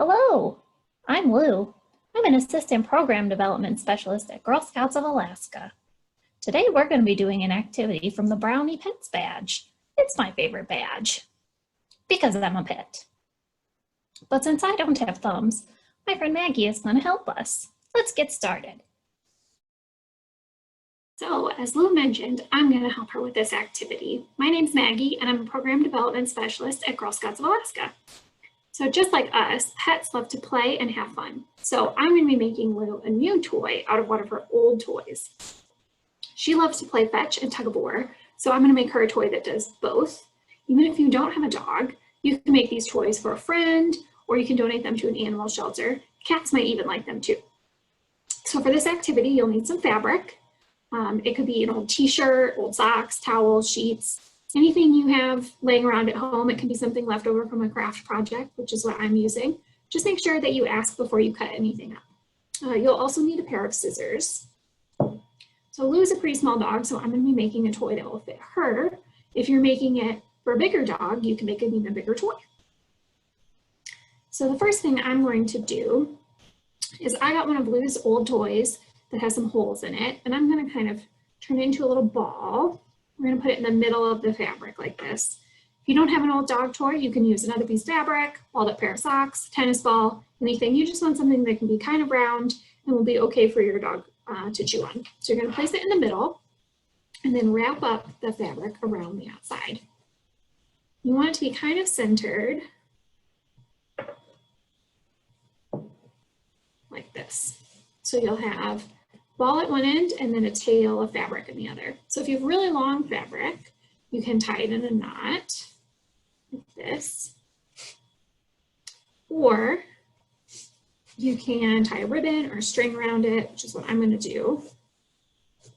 Hello, I'm Lou. I'm an Assistant Program Development Specialist at Girl Scouts of Alaska. Today we're going to be doing an activity from the Brownie Pets badge. It's my favorite badge because I'm a pet. But since I don't have thumbs, my friend Maggie is going to help us. Let's get started. So, as Lou mentioned, I'm going to help her with this activity. My name's Maggie, and I'm a Program Development Specialist at Girl Scouts of Alaska. So just like us, pets love to play and have fun. So I'm going to be making Lou a new toy out of one of her old toys. She loves to play fetch and tug of war, so I'm going to make her a toy that does both. Even if you don't have a dog, you can make these toys for a friend, or you can donate them to an animal shelter. Cats might even like them too. So for this activity, you'll need some fabric. It could be an old t-shirt, old socks, towels, sheets, anything you have laying around at home. It can be something left over from a craft project, which is what I'm using. Just make sure that you ask before you cut anything up. You'll also need a pair of scissors. So Lou's a pretty small dog, so I'm going to be making a toy that will fit her. If you're making it for a bigger dog, you can make an even bigger toy. So the first thing I'm going to do is I got one of Lou's old toys that has some holes in it, and I'm going to kind of turn it into a little ball. We're going to put it in the middle of the fabric like this. If you don't have an old dog toy, you can use another piece of fabric, balled up pair of socks, tennis ball, anything. You just want something that can be kind of round and will be okay for your dog to chew on. So you're going to place it in the middle and then wrap up the fabric around the outside. You want it to be kind of centered like this. So you'll have ball at one end and then a tail of fabric in the other. So if you have really long fabric, you can tie it in a knot like this, or you can tie a ribbon or string around it, which is what I'm going to do.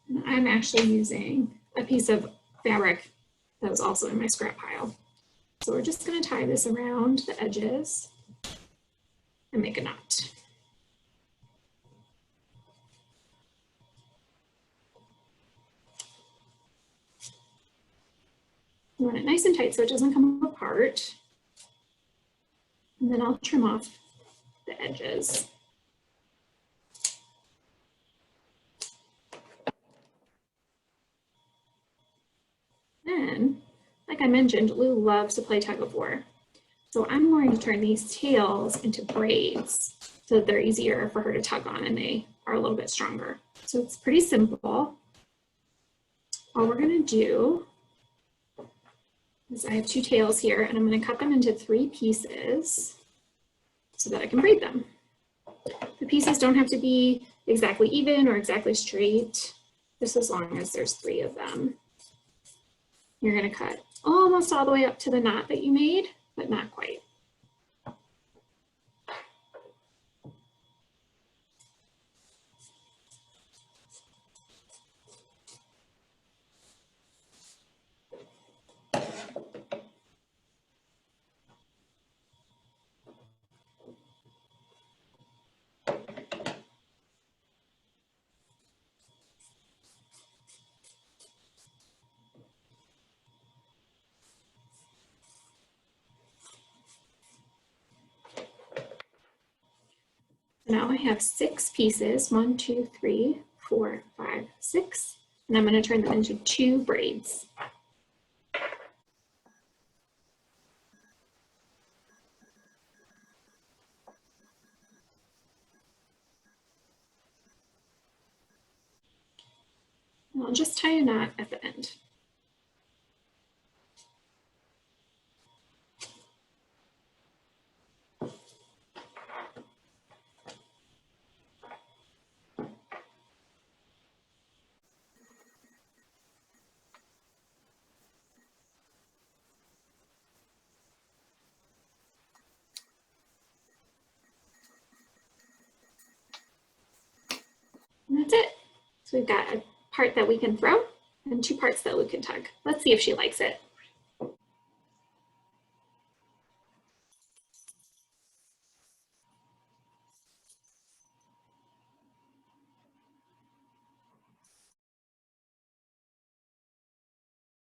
And I'm actually using a piece of fabric that was also in my scrap pile. So we're just going to tie this around the edges and make a knot. You want it nice and tight so it doesn't come apart. And then I'll trim off the edges. Then, like I mentioned, Lou loves to play tug of war. So I'm going to turn these tails into braids so that they're easier for her to tug on and they are a little bit stronger. So it's pretty simple. All we're going to do is I have two tails here, and I'm going to cut them into 3 pieces so that I can braid them. The pieces don't have to be exactly even or exactly straight, just as long as there's 3 of them. You're going to cut almost all the way up to the knot that you made, but not quite. Now I have 6 pieces, 1, 2, 3, 4, 5, 6, and I'm going to turn them into 2 braids. And I'll just tie a knot at the end. And that's it. So we've got a part that we can throw and 2 parts that we can tug. Let's see if she likes it.